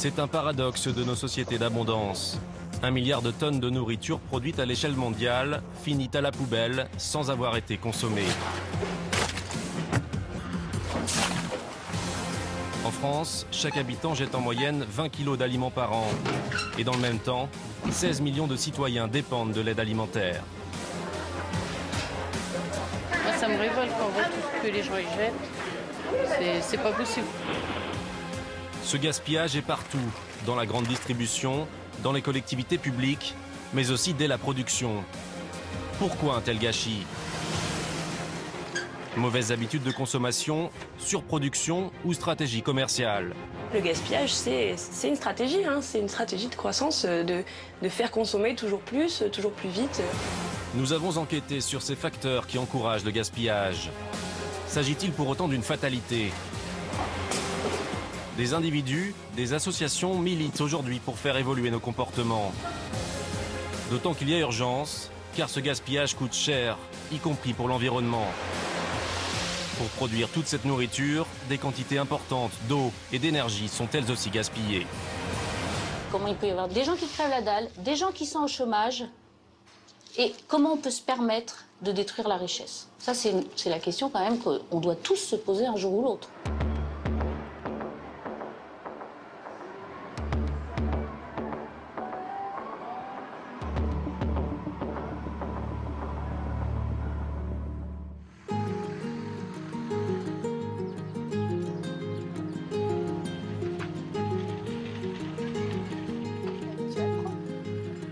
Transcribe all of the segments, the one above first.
C'est un paradoxe de nos sociétés d'abondance. 1 milliard de tonnes de nourriture produite à l'échelle mondiale finit à la poubelle sans avoir été consommée. En France, chaque habitant jette en moyenne 20 kilos d'aliments par an. Et dans le même temps, 16 millions de citoyens dépendent de l'aide alimentaire. Moi, ça me révolte quand on voit tout ce que les gens y jettent. C'est pas possible. Ce gaspillage est partout, dans la grande distribution, dans les collectivités publiques, mais aussi dès la production. Pourquoi un tel gâchis? Mauvaises habitudes de consommation, surproduction ou stratégie commerciale? Le gaspillage, c'est une stratégie, hein. C'est une stratégie de croissance, de faire consommer toujours plus vite. Nous avons enquêté sur ces facteurs qui encouragent le gaspillage. S'agit-il pour autant d'une fatalité? Des individus, des associations militent aujourd'hui pour faire évoluer nos comportements. D'autant qu'il y a urgence, car ce gaspillage coûte cher, y compris pour l'environnement. Pour produire toute cette nourriture, des quantités importantes d'eau et d'énergie sont elles aussi gaspillées. Comment il peut y avoir des gens qui crèvent la dalle, des gens qui sont au chômage, et comment on peut se permettre de détruire la richesse? Ça, c'est la question quand même qu'on doit tous se poser un jour ou l'autre.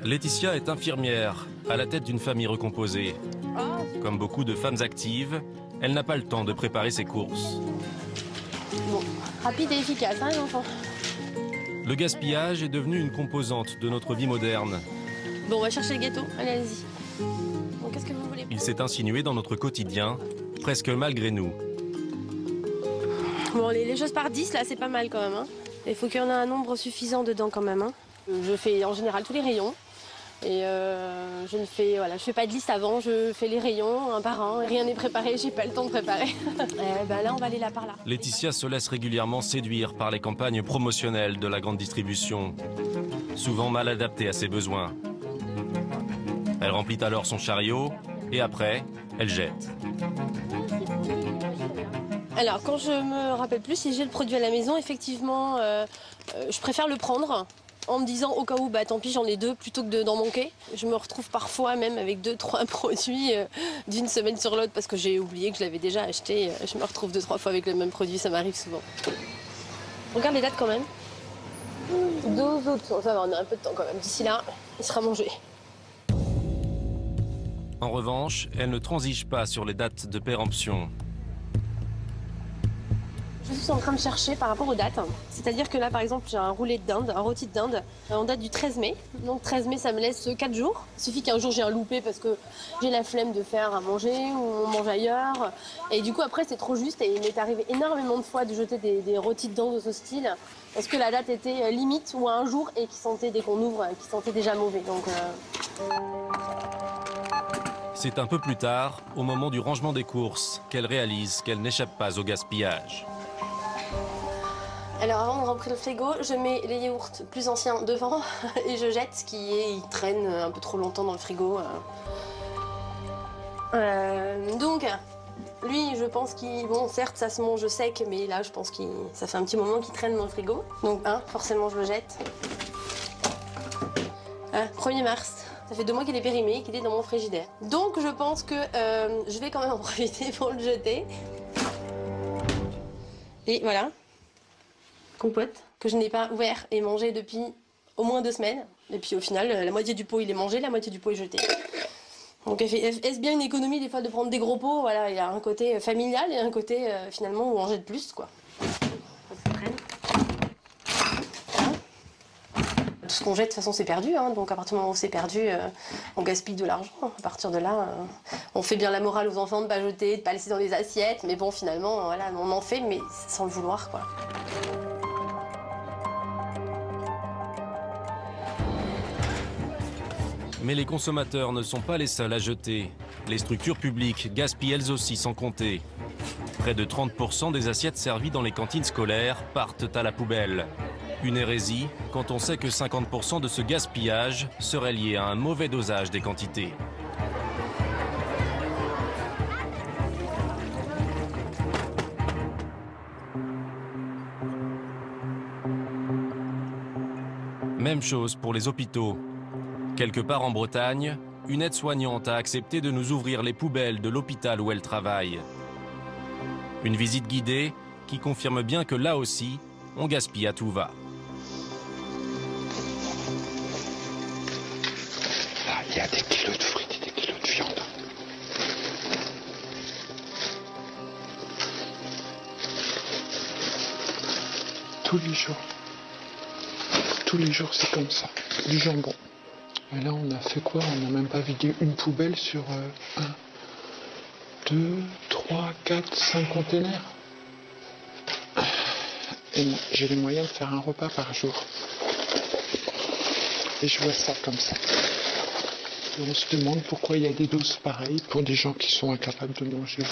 Laetitia est infirmière, à la tête d'une famille recomposée. Comme beaucoup de femmes actives, elle n'a pas le temps de préparer ses courses. Bon, rapide et efficace, hein, les enfants? Le gaspillage est devenu une composante de notre vie moderne. Bon, on va chercher le gâteau. Allez-y. Bon, qu'est-ce que vous voulez? Il s'est insinué dans notre quotidien, presque malgré nous. Bon, les choses par 10, là, c'est pas mal quand même, hein. Il faut qu'il y en ait un nombre suffisant dedans quand même, hein. Je fais en général tous les rayons. Et je ne fais pas de liste avant, je fais les rayons un par un. Rien n'est préparé, j'ai pas le temps de préparer. Là, on va aller là par là. Laetitia se laisse régulièrement séduire par les campagnes promotionnelles de la grande distribution, souvent mal adaptées à ses besoins. Elle remplit alors son chariot et après, elle jette. Alors, quand je me rappelle plus, si j'ai le produit à la maison, effectivement, je préfère le prendre. En me disant au cas où, bah tant pis, j'en ai 2 plutôt que d'en manquer. Je me retrouve parfois même avec 2-3 produits d'une semaine sur l'autre parce que j'ai oublié que je l'avais déjà acheté. Je me retrouve 2-3 fois avec le même produit, ça m'arrive souvent. Regarde les dates quand même. 12 août, ça va, on a un peu de temps quand même. D'ici là, il sera mangé. En revanche, elle ne transige pas sur les dates de péremption. Je suis en train de chercher par rapport aux dates. C'est-à-dire que là, par exemple, j'ai un roulé de dinde, un rôti de dinde, en date du 13 mai. Donc 13 mai, ça me laisse 4 jours. Il suffit qu'un jour j'ai un loupé parce que j'ai la flemme de faire à manger ou on mange ailleurs. Et du coup, après, c'est trop juste. Et il m'est arrivé énormément de fois de jeter des rôtis de dinde de ce style parce que la date était limite ou à un jour et qui sentait, dès qu'on ouvre, qui sentait déjà mauvais. Donc, C'est un peu plus tard, au moment du rangement des courses, qu'elle réalise qu'elle n'échappe pas au gaspillage. Alors avant de remplir le frigo, je mets les yaourts plus anciens devant et je jette ce qui est, ils traînent un peu trop longtemps dans le frigo. Donc, lui, je pense qu'il, bon, certes, ça se mange sec, mais là, je pense que ça fait un petit moment qu'il traîne dans le frigo. Donc, forcément, je le jette. 1er mars. Ça fait 2 mois qu'il est périmé, qu'il est dans mon frigidaire. Donc, je pense que je vais quand même en profiter pour le jeter. Et voilà. Compote que je n'ai pas ouvert et mangé depuis au moins 2 semaines. Et puis au final, la moitié du pot il est mangé, la moitié du pot est jeté. Donc est-ce bien une économie des fois de prendre des gros pots? Voilà, il y a un côté familial et un côté finalement où on jette plus, quoi. Voilà. Tout ce qu'on jette de toute façon c'est perdu, hein. Donc à partir du moment où c'est perdu, on gaspille de l'argent. À partir de là, on fait bien la morale aux enfants de ne pas jeter, de ne pas laisser dans les assiettes. Mais bon, finalement, voilà, on en fait, mais sans le vouloir, quoi. Mais les consommateurs ne sont pas les seuls à jeter. Les structures publiques gaspillent elles aussi sans compter. Près de 30% des assiettes servies dans les cantines scolaires partent à la poubelle. Une hérésie quand on sait que 50% de ce gaspillage serait lié à un mauvais dosage des quantités. Même chose pour les hôpitaux. Quelque part en Bretagne, une aide-soignante a accepté de nous ouvrir les poubelles de l'hôpital où elle travaille. Une visite guidée qui confirme bien que là aussi, on gaspille à tout va. Là, il y a des kilos de fruits et des kilos de viande. Tous les jours. Tous les jours, c'est comme ça. Du jambon. Et là, on a fait quoi? On n'a même pas vidé une poubelle sur 1, 2, 3, 4, 5 containers. Et j'ai les moyens de faire un repas par jour. Et je vois ça comme ça. Et on se demande pourquoi il y a des doses pareilles pour des gens qui sont incapables de manger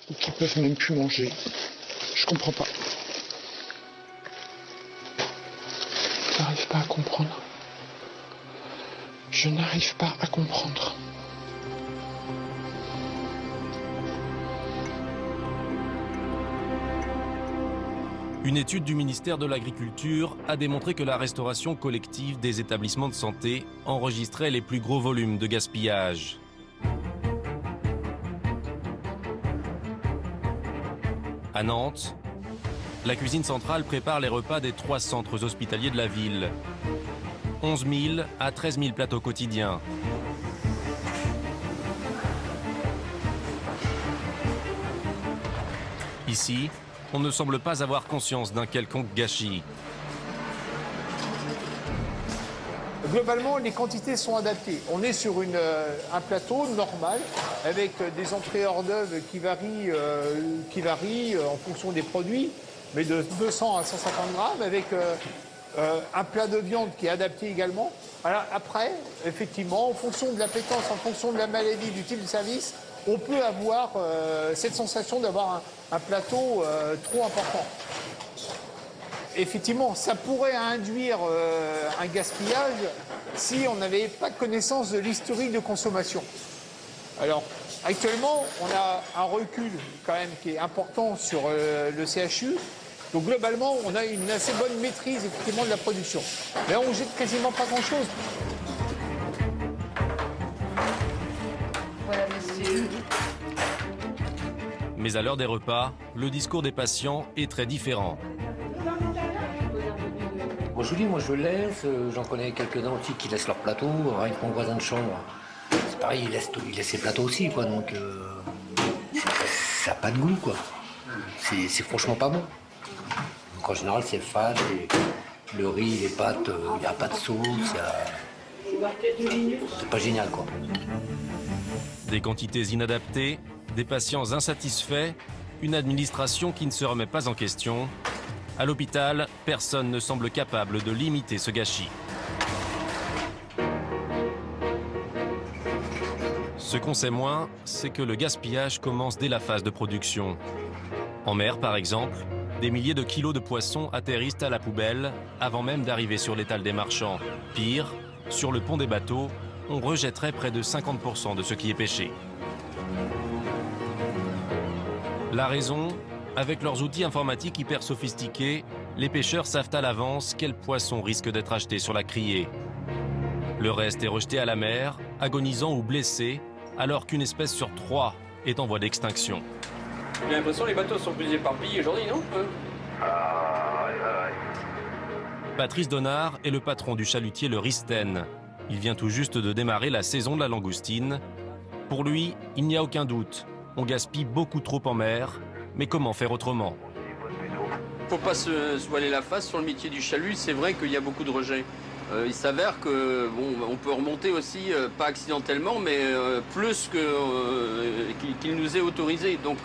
ou qui peuvent même plus manger. Je comprends pas. Je n'arrive pas à comprendre. Je n'arrive pas à comprendre. Une étude du ministère de l'Agriculture a démontré que la restauration collective des établissements de santé enregistrait les plus gros volumes de gaspillage. À Nantes, la cuisine centrale prépare les repas des 3 centres hospitaliers de la ville. 11 000 à 13 000 plateaux quotidiens. Ici, on ne semble pas avoir conscience d'un quelconque gâchis. Globalement, les quantités sont adaptées. On est sur un plateau normal avec des entrées hors d'œuvre qui varient en fonction des produits, mais de 200 à 150 grammes, avec un plat de viande qui est adapté également. Alors après, effectivement, en fonction de l'appétence, en fonction de la maladie, du type de service, on peut avoir cette sensation d'avoir un plateau trop important. Effectivement, ça pourrait induire un gaspillage si on n'avait pas connaissance de l'historique de consommation. Alors, actuellement, on a un recul quand même qui est important sur le CHU. Donc globalement, on a une assez bonne maîtrise effectivement de la production. Mais on jette quasiment pas grand-chose. Voilà, monsieur. Mais à l'heure des repas, le discours des patients est très différent. Moi je vous dis, moi je laisse, j'en connais quelques-uns aussi qui laissent leur plateau, rien que mon voisin de chambre. C'est pareil, il laisse ses plateaux aussi, quoi, donc ça n'a pas de goût, quoi. C'est franchement pas bon. Donc en général c'est fade, le riz, les pâtes, il n'y a pas de sauce, c'est pas génial, quoi. Des quantités inadaptées, des patients insatisfaits, une administration qui ne se remet pas en question. À l'hôpital, personne ne semble capable de limiter ce gâchis. Ce qu'on sait moins, c'est que le gaspillage commence dès la phase de production. En mer, par exemple, des milliers de kilos de poissons atterrissent à la poubelle avant même d'arriver sur l'étal des marchands. Pire, sur le pont des bateaux, on rejetterait près de 50% de ce qui est pêché. La raison ? Avec leurs outils informatiques hyper sophistiqués, les pêcheurs savent à l'avance quel poisson risque d'être acheté sur la criée. Le reste est rejeté à la mer, agonisant ou blessé, alors qu'une espèce sur 3 est en voie d'extinction. J'ai l'impression que les bateaux sont plus éparpillés aujourd'hui, non? Patrice Donnard est le patron du chalutier Le Risten. Il vient tout juste de démarrer la saison de la langoustine. Pour lui, il n'y a aucun doute. On gaspille beaucoup trop en mer. Mais comment faire autrement? Faut pas se voiler la face sur le métier du chalut. C'est vrai qu'il y a beaucoup de rejets. Il s'avère que on peut remonter aussi, pas accidentellement, mais plus qu'il nous est autorisé. Donc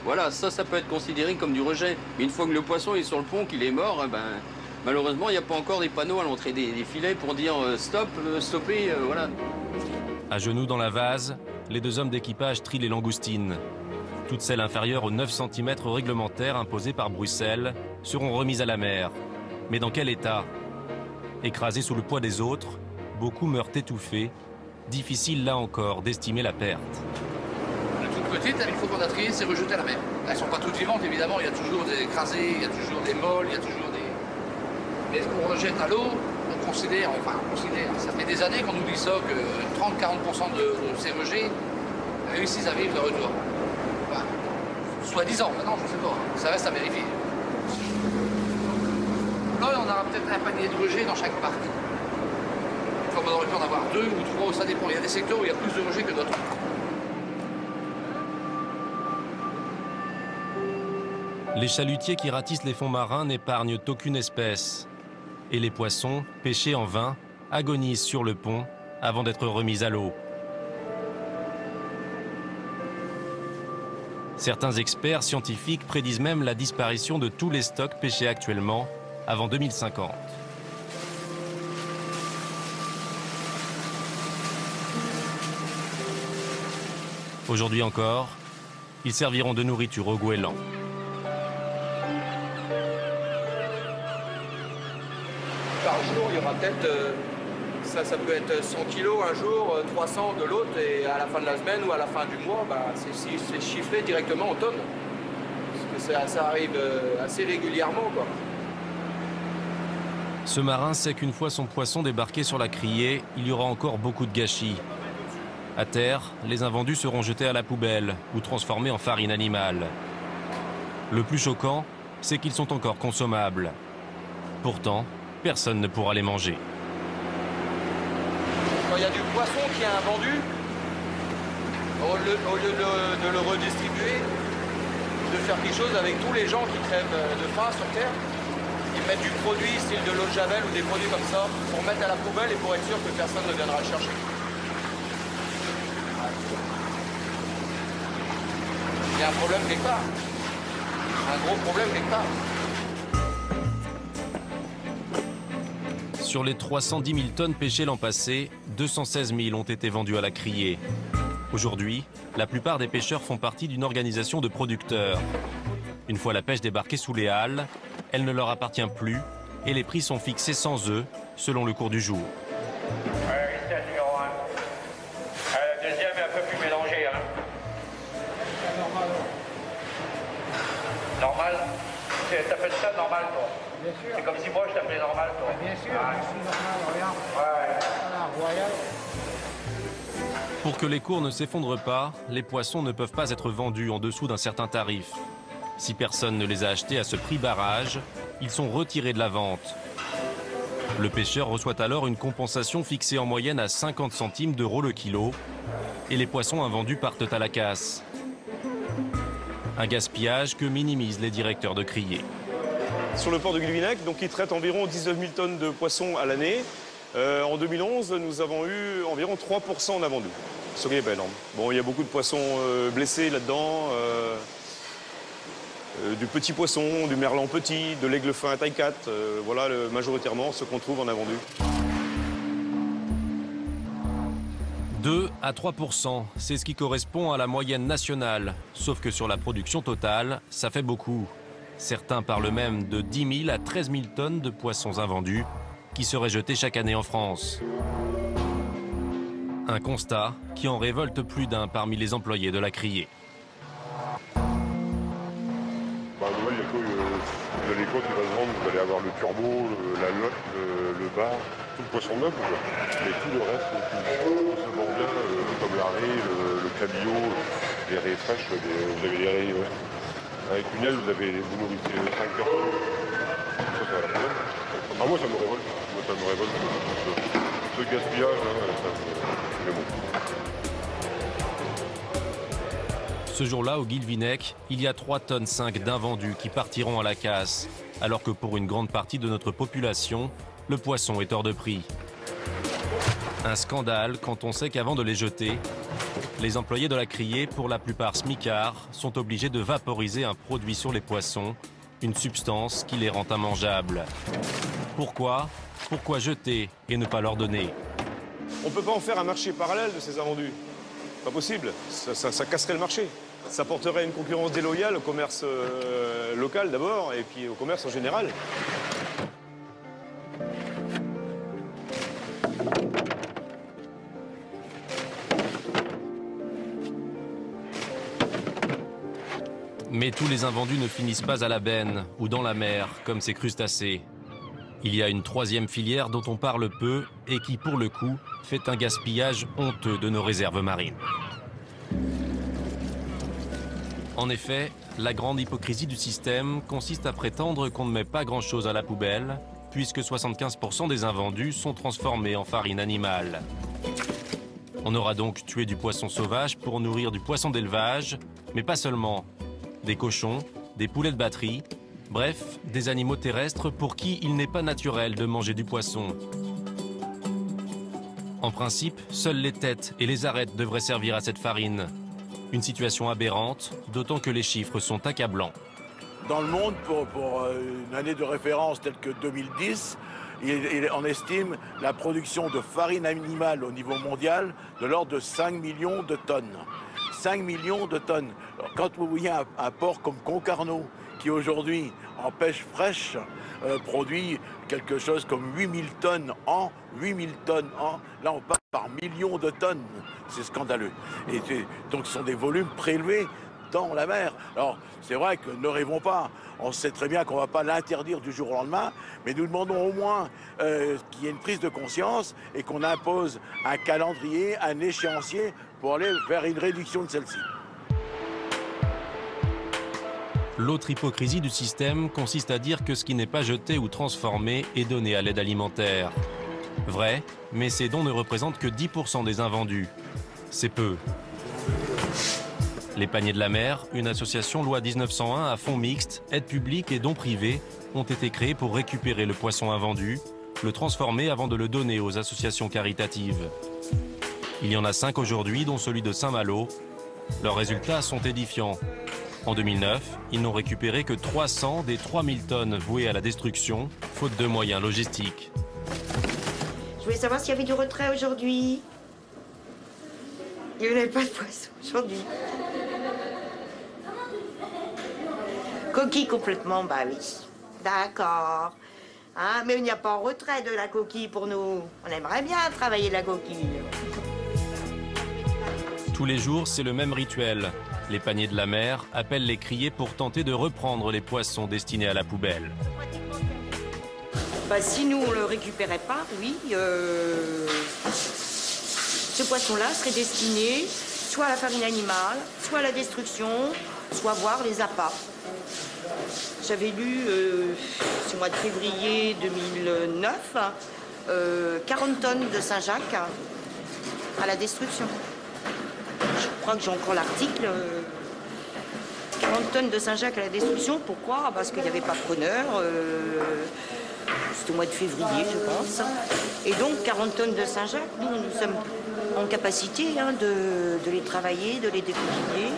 voilà, ça peut être considéré comme du rejet. Mais une fois que le poisson est sur le pont, qu'il est mort, malheureusement, il n'y a pas encore des panneaux à l'entrée des filets pour dire stop, stoppez, voilà. À genoux dans la vase, les 2 hommes d'équipage trient les langoustines. Toutes celles inférieures aux 9 cm réglementaires imposés par Bruxelles seront remises à la mer. Mais dans quel état? Écrasés sous le poids des autres, beaucoup meurent étouffés. Difficile là encore d'estimer la perte. Les toutes petites, une fois qu'on a trié, c'est rejeté à la mer. Elles ne sont pas toutes vivantes, évidemment, il y a toujours des écrasés, il y a toujours des molles, il y a toujours des... Mais ce qu'on rejette à l'eau, on considère, ça fait des années qu'on nous dit ça, que 30-40% de ces rejets réussissent à vivre de retour. Enfin, soi-disant, maintenant, je ne sais pas, ça reste à vérifier. Là, on aura peut-être un panier de rejets dans chaque parc. Comme on aurait pu en avoir 2 ou 3, ça dépend. Il y a des secteurs où il y a plus de rejets que d'autres. Les chalutiers qui ratissent les fonds marins n'épargnent aucune espèce. Et les poissons, pêchés en vain, agonisent sur le pont avant d'être remis à l'eau. Certains experts scientifiques prédisent même la disparition de tous les stocks pêchés actuellement avant 2050. Aujourd'hui encore, ils serviront de nourriture aux goélands. Par jour, il y aura peut-être, ça peut être 100 kilos un jour, 300 de l'autre, et à la fin de la semaine ou à la fin du mois, bah, c'est chiffré directement en tonnes. Parce que ça arrive assez régulièrement, quoi. Ce marin sait qu'une fois son poisson débarqué sur la criée, il y aura encore beaucoup de gâchis. À terre, les invendus seront jetés à la poubelle ou transformés en farine animale. Le plus choquant, c'est qu'ils sont encore consommables. Pourtant, personne ne pourra les manger. Quand il y a du poisson qui est invendu, au lieu de le redistribuer, de faire quelque chose avec tous les gens qui crèvent de faim sur Terre, ils mettent du produit style de l'eau de Javel ou des produits comme ça pour mettre à la poubelle et pour être sûr que personne ne viendra le chercher. Il y a un problème quelque part. Un gros problème quelque part. Sur les 310 000 tonnes pêchées l'an passé, 216 000 ont été vendues à la criée. Aujourd'hui, la plupart des pêcheurs font partie d'une organisation de producteurs. Une fois la pêche débarquée sous les halles, elle ne leur appartient plus et les prix sont fixés sans eux, selon le cours du jour. Ici, le numéro 1. Le deuxième est un peu plus mélangé. Hein. Normal? T'appelles ça normal, toi? Bien sûr. C'est comme si moi je t'appelais normal, toi. Bien sûr, je suis normal, regarde. Ouais. Voilà, royal. Pour que les cours ne s'effondrent pas, les poissons ne peuvent pas être vendus en dessous d'un certain tarif. Si personne ne les a achetés à ce prix barrage, ils sont retirés de la vente. Le pêcheur reçoit alors une compensation fixée en moyenne à 50 centimes d'euros le kilo et les poissons invendus partent à la casse. Un gaspillage que minimisent les directeurs de criée. Sur le port de Guilvinec, donc, ils traitent environ 19 000 tonnes de poissons à l'année. En 2011, nous avons eu environ 3% d'invendus, ce qui est pas énorme. Bon, il y a beaucoup de poissons blessés là-dedans, du petit poisson, du merlan petit, de l'aigle fin à taille 4, voilà majoritairement ce qu'on trouve en invendu. 2 à 3%, c'est ce qui correspond à la moyenne nationale. Sauf que sur la production totale, ça fait beaucoup. Certains parlent même de 10 000 à 13 000 tonnes de poissons invendus qui seraient jetés chaque année en France. Un constat qui en révolte plus d'un parmi les employés de la criée. Vous allez quoi qui va se vendre? Vous allez avoir le turbo, la lotte, le bar, tout le poisson noble, quoi. Mais tout le reste, tout se vend bien, comme la raie, le cabillaud, les raies fraîches, vous avez les raies, ouais. Avec une aile, vous nourrissez 5 personnes. Ça va la peine. Ah, moi, ça me révolte. Moi, ça me révolte. Ce gaspillage, hein, ça me... Mais bon. Ce jour-là, au Guilvinec, il y a 3,5 tonnes d'invendus qui partiront à la casse, alors que pour une grande partie de notre population, le poisson est hors de prix. Un scandale quand on sait qu'avant de les jeter, les employés de la criée, pour la plupart smicards, sont obligés de vaporiser un produit sur les poissons, une substance qui les rend immangeables. Pourquoi? Pourquoi jeter et ne pas leur donner? On ne peut pas en faire un marché parallèle de ces invendus. Pas possible, ça casserait le marché. Ça porterait une concurrence déloyale au commerce local d'abord et puis au commerce en général. Mais tous les invendus ne finissent pas à la benne ou dans la mer, comme ces crustacés. Il y a une troisième filière dont on parle peu et qui, pour le coup, fait un gaspillage honteux de nos réserves marines. En effet, la grande hypocrisie du système consiste à prétendre qu'on ne met pas grand-chose à la poubelle, puisque 75% des invendus sont transformés en farine animale. On aura donc tué du poisson sauvage pour nourrir du poisson d'élevage, mais pas seulement. Des cochons, des poulets de batterie, bref, des animaux terrestres pour qui il n'est pas naturel de manger du poisson. En principe, seules les têtes et les arêtes devraient servir à cette farine. Une situation aberrante, d'autant que les chiffres sont accablants. Dans le monde, pour une année de référence telle que 2010, on estime la production de farine animale au niveau mondial de l'ordre de 5 millions de tonnes. 5 millions de tonnes. Alors, quand vous voyez un port comme Concarneau, qui aujourd'hui, en pêche fraîche, produit quelque chose comme 8000 tonnes an, 8000 tonnes an, là on parle par millions de tonnes. C'est scandaleux. Et donc ce sont des volumes prélevés dans la mer. Alors c'est vrai que ne rêvons pas, on sait très bien qu'on ne va pas l'interdire du jour au lendemain, mais nous demandons au moins qu'il y ait une prise de conscience et qu'on impose un calendrier, un échéancier pour aller vers une réduction de celle-ci. L'autre hypocrisie du système consiste à dire que ce qui n'est pas jeté ou transformé est donné à l'aide alimentaire. Vrai, mais ces dons ne représentent que 10% des invendus. C'est peu. Les Paniers de la Mer, une association loi 1901 à fonds mixtes, aide publique et dons privés, ont été créés pour récupérer le poisson invendu, le transformer avant de le donner aux associations caritatives. Il y en a 5 aujourd'hui, dont celui de Saint-Malo. Leurs résultats sont édifiants. En 2009, ils n'ont récupéré que 300 des 3000 tonnes vouées à la destruction, faute de moyens logistiques. Je voulais savoir s'il y avait du retrait aujourd'hui. Il n'y avait pas de poisson aujourd'hui. Coquille complètement, bah oui. D'accord. Hein, mais il n'y a pas en retrait de la coquille pour nous. On aimerait bien travailler la coquille. Tous les jours, c'est le même rituel. Les Paniers de la Mer appellent les criers pour tenter de reprendre les poissons destinés à la poubelle. Bah, si nous, on ne le récupérait pas, oui, ce poisson-là serait destiné soit à la farine animale, soit à la destruction, soit voir les appâts. J'avais lu, ce mois de février 2009, 40 tonnes de Saint-Jacques à la destruction. Je crois que j'ai encore l'article. 40 tonnes de Saint-Jacques à la destruction. Pourquoi? Parce qu'il n'y avait pas de preneur. C'était au mois de février, je pense. Et donc, 40 tonnes de Saint-Jacques, nous sommes en capacité de les travailler, de les découpiller.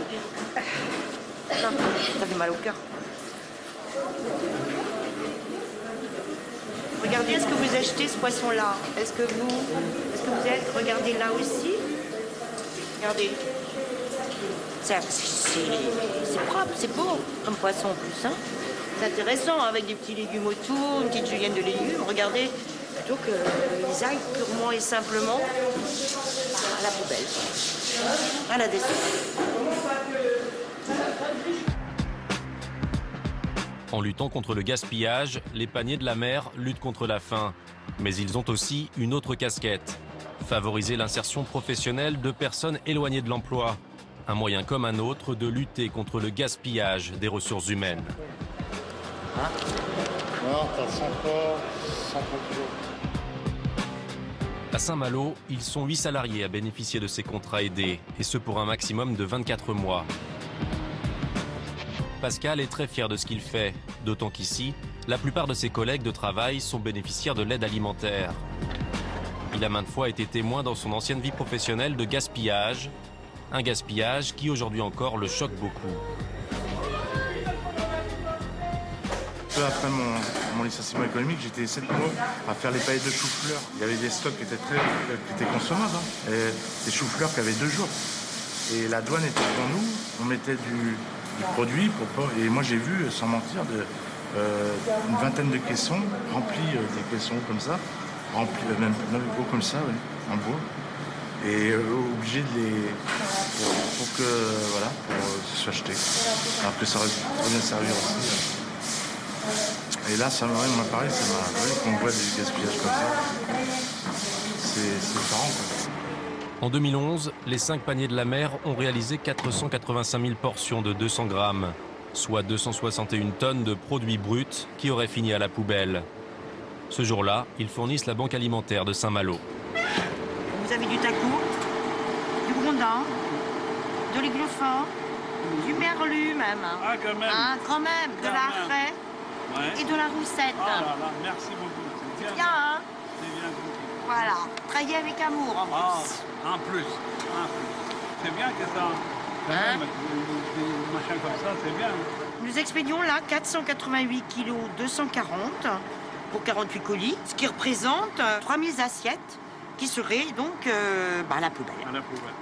Ça fait mal au cœur. Regardez, est-ce que vous achetez ce poisson-là? Est-ce que vous êtes... Regardez là aussi. Regardez. C'est propre, c'est beau comme poisson en plus. Hein. C'est intéressant avec des petits légumes autour, une petite julienne de légumes. Regardez, plutôt qu'ils aillent purement et simplement à la poubelle, à la destruction. En luttant contre le gaspillage, les Paniers de la Mer luttent contre la faim. Mais ils ont aussi une autre casquette. Favoriser l'insertion professionnelle de personnes éloignées de l'emploi. Un moyen comme un autre de lutter contre le gaspillage des ressources humaines. Hein? Non, t'as 100 pas kilos. À Saint-Malo, ils sont 8 salariés à bénéficier de ces contrats aidés, et ce pour un maximum de 24 mois. Pascal est très fier de ce qu'il fait, d'autant qu'ici, la plupart de ses collègues de travail sont bénéficiaires de l'aide alimentaire. Il a maintes fois été témoin dans son ancienne vie professionnelle de gaspillage, un gaspillage qui aujourd'hui encore le choque beaucoup. Peu après mon licenciement économique, j'étais 7 mois à faire les paillettes de chou-fleur. Il y avait des stocks qui étaient consommables, hein. Et des chou-fleurs qui avaient 2 jours. Et la douane était devant nous, on mettait du produit pour pas... Et moi j'ai vu, sans mentir, une vingtaine de caissons remplis, des caissons comme ça, remplis, même gros comme ça, oui, en bois. et obligé de les... pour que ce soit acheté. Alors que ça aurait très bien servi aussi. Et là, ça m'a pareil, quand on voit du gaspillage comme ça, c'est effarant, quoi. En 2011, les 5 paniers de la mer ont réalisé 485 000 portions de 200 grammes, soit 261 tonnes de produits bruts qui auraient fini à la poubelle. Ce jour-là, ils fournissent la banque alimentaire de Saint-Malo. Vous avez du tacou, du grondin, de l'aigle fort, du merlu même. Ah, quand même. Hein, quand même, de la raie et de la roussette. Oh là là, merci beaucoup. C'est bien, hein? C'est bien. Voilà, travailler avec amour en plus. En plus. C'est bien que ça. Quand même, des machins comme ça, c'est bien. Nous expédions là 488 kg 240 pour 48 colis, ce qui représente 3000 assiettes qui seraient donc à la poubelle. À la poubelle.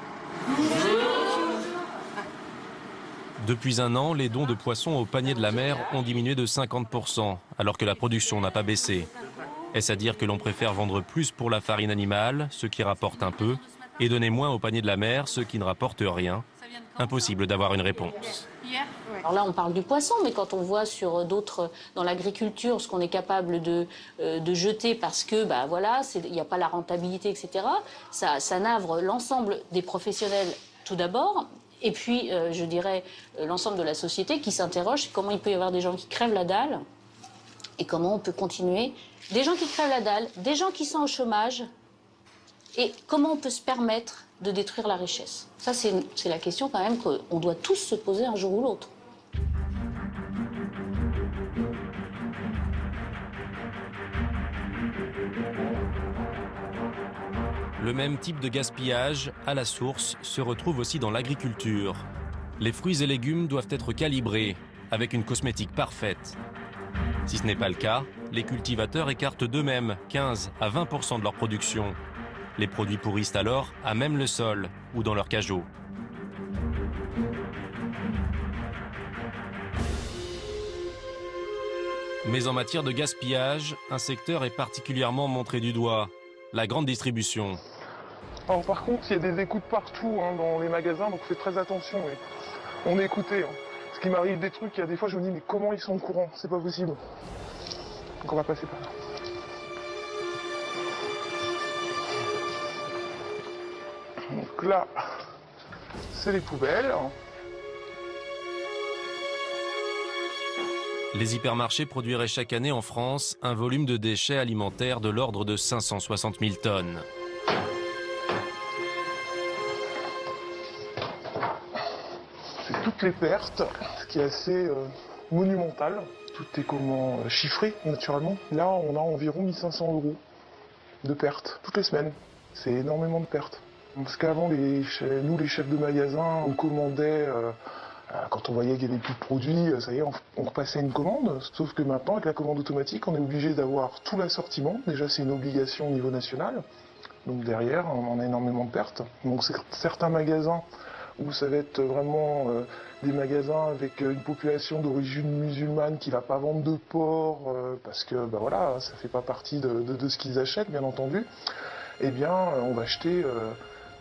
Depuis un an, les dons de poissons au panier de la mer ont diminué de 50%, alors que la production n'a pas baissé. Est-ce à dire que l'on préfère vendre plus pour la farine animale, ce qui rapporte un peu, et donner moins au panier de la mer, ce qui ne rapporte rien? Impossible d'avoir une réponse. Alors là, on parle du poisson, mais quand on voit sur d'autres, dans l'agriculture, ce qu'on est capable de jeter parce que, il n'y a pas la rentabilité, etc., ça navre l'ensemble des professionnels tout d'abord, et puis, je dirais, l'ensemble de la société qui s'interroge comment il peut y avoir des gens qui crèvent la dalle et comment on peut continuer. Des gens qui crèvent la dalle, des gens qui sont au chômage, et comment on peut se permettre de détruire la richesse. Ça, c'est la question quand même qu'on doit tous se poser un jour ou l'autre. Le même type de gaspillage, à la source, se retrouve aussi dans l'agriculture. Les fruits et légumes doivent être calibrés, avec une cosmétique parfaite. Si ce n'est pas le cas, les cultivateurs écartent d'eux-mêmes 15 à 20% de leur production. Les produits pourrissent alors à même le sol ou dans leur cajot. Mais en matière de gaspillage, un secteur est particulièrement montré du doigt, la grande distribution. Alors par contre, il y a des écoutes partout dans les magasins, donc faites très attention. On est écouté. Parce qu'il m'arrive des trucs, il y a des fois je me dis mais comment ils sont au courant? C'est pas possible. Donc on va passer par là. Donc là, c'est les poubelles. Les hypermarchés produiraient chaque année en France un volume de déchets alimentaires de l'ordre de 560 000 tonnes. C'est toutes les pertes, ce qui est assez monumental. Tout est chiffré naturellement. Là, on a environ 1500 € de pertes toutes les semaines. C'est énormément de pertes. Parce qu'avant, nous, les chefs de magasin, on commandait, quand on voyait qu'il n'y avait plus de produits, ça y est, on repassait une commande. Sauf que maintenant, avec la commande automatique, on est obligé d'avoir tout l'assortiment. Déjà, c'est une obligation au niveau national. Donc derrière, on a énormément de pertes. Donc certains magasins où ça va être vraiment des magasins avec une population d'origine musulmane qui ne va pas vendre de porc, parce que ça ne fait pas partie de ce qu'ils achètent, bien entendu. Eh bien, on va acheter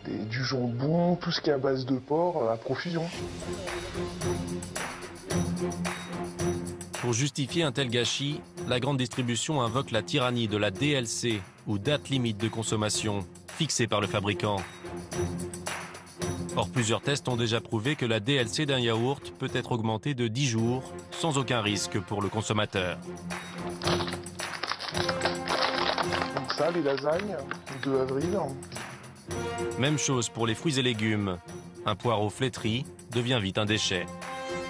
du jambon, tout ce qui est à base de porc, à profusion. Pour justifier un tel gâchis, la grande distribution invoque la tyrannie de la DLC, ou date limite de consommation, fixée par le fabricant. Or, plusieurs tests ont déjà prouvé que la DLC d'un yaourt peut être augmentée de 10 jours, sans aucun risque pour le consommateur. Donc ça, les lasagnes, le 2 avril. Même chose pour les fruits et légumes. Un poireau flétri devient vite un déchet.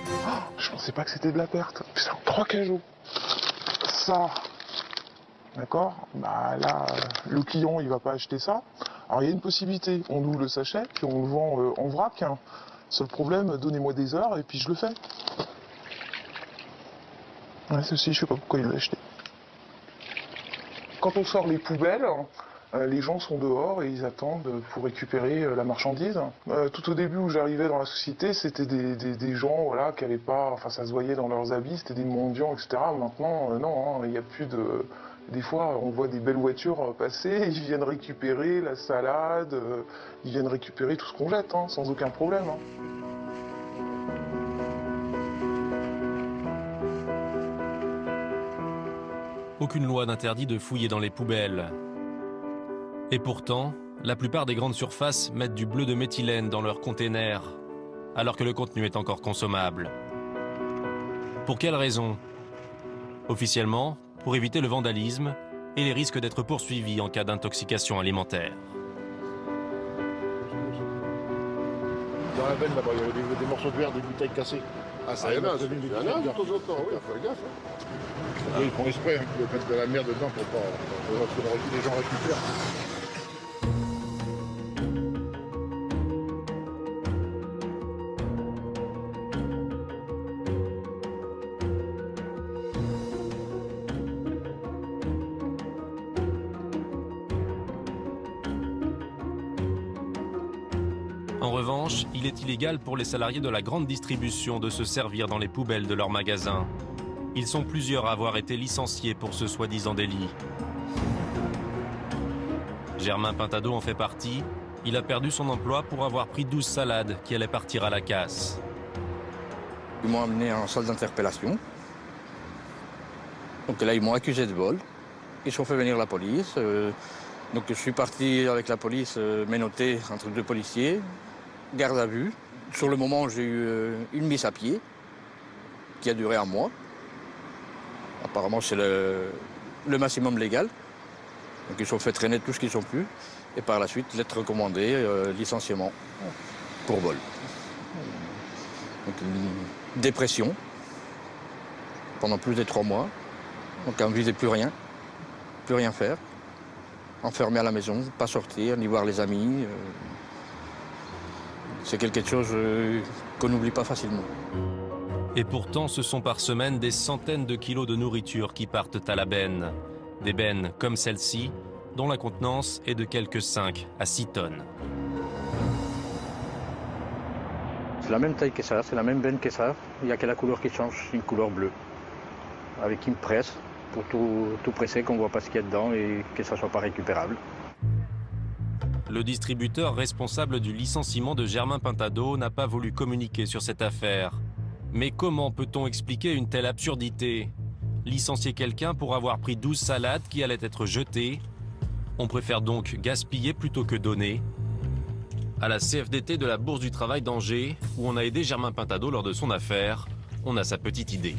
Oh, je pensais pas que c'était de la perte. Putain, 3 cajots. Ça, d'accord? Là, le client, il va pas acheter ça. Alors, il y a une possibilité. On ouvre le sachet, puis on le vend en vrac. Seul problème, donnez-moi des heures, et puis je le fais. Ouais, ceci, je sais pas pourquoi il l'a acheté. Quand on sort les poubelles, les gens sont dehors et ils attendent pour récupérer la marchandise. Tout au début où j'arrivais dans la société, c'était des gens qui n'avaient pas, ça se voyait dans leurs habits, c'était des mendiants, etc. Maintenant, non, il n'y a plus Des fois, on voit des belles voitures passer, ils viennent récupérer la salade, ils viennent récupérer tout ce qu'on jette, hein, sans aucun problème. Hein. Aucune loi n'interdit de fouiller dans les poubelles. Et pourtant, la plupart des grandes surfaces mettent du bleu de méthylène dans leurs containers, alors que le contenu est encore consommable. Pour quelle raison? Officiellement, pour éviter le vandalisme et les risques d'être poursuivis en cas d'intoxication alimentaire. Dans la benne, là-bas, il y avait des morceaux de verre, des bouteilles cassées. Ah, ça y est, de temps en temps, oui, il faut faire gaffe. Hein. Ils font exprès, hein, ils mettent de la merde dedans pour pas que les gens récupèrent. En revanche, il est illégal pour les salariés de la grande distribution de se servir dans les poubelles de leur magasin. Ils sont plusieurs à avoir été licenciés pour ce soi-disant délit. Germain Pintado en fait partie. Il a perdu son emploi pour avoir pris 12 salades qui allaient partir à la casse. Ils m'ont amené en salle d'interpellation. Donc là, ils m'ont accusé de vol. Ils ont fait venir la police. Donc je suis parti avec la police menotté entre deux policiers. Garde à vue. Sur le moment, j'ai eu une mise à pied qui a duré un mois. Apparemment, c'est le maximum légal. Donc ils sont fait traîner tout ce qu'ils ont pu. Et par la suite, lettre recommandée, licenciement pour vol. Donc une dépression pendant plus de 3 mois. Donc envie de plus rien faire. Enfermé à la maison, pas sortir, ni voir les amis. C'est quelque chose qu'on n'oublie pas facilement. Et pourtant, ce sont par semaine des centaines de kilos de nourriture qui partent à la benne. Des bennes comme celle-ci, dont la contenance est de quelques 5 à 6 tonnes. C'est la même taille que ça, c'est la même benne que ça. Il n'y a que la couleur qui change, c'est une couleur bleue. Avec une presse pour tout presser, qu'on ne voit pas ce qu'il y a dedans et que ça ne soit pas récupérable. Le distributeur responsable du licenciement de Germain Pintado n'a pas voulu communiquer sur cette affaire. Mais comment peut-on expliquer une telle absurdité? Licencier quelqu'un pour avoir pris 12 salades qui allaient être jetées? On préfère donc gaspiller plutôt que donner. À la CFDT de la Bourse du Travail d'Angers, où on a aidé Germain Pintado lors de son affaire, on a sa petite idée.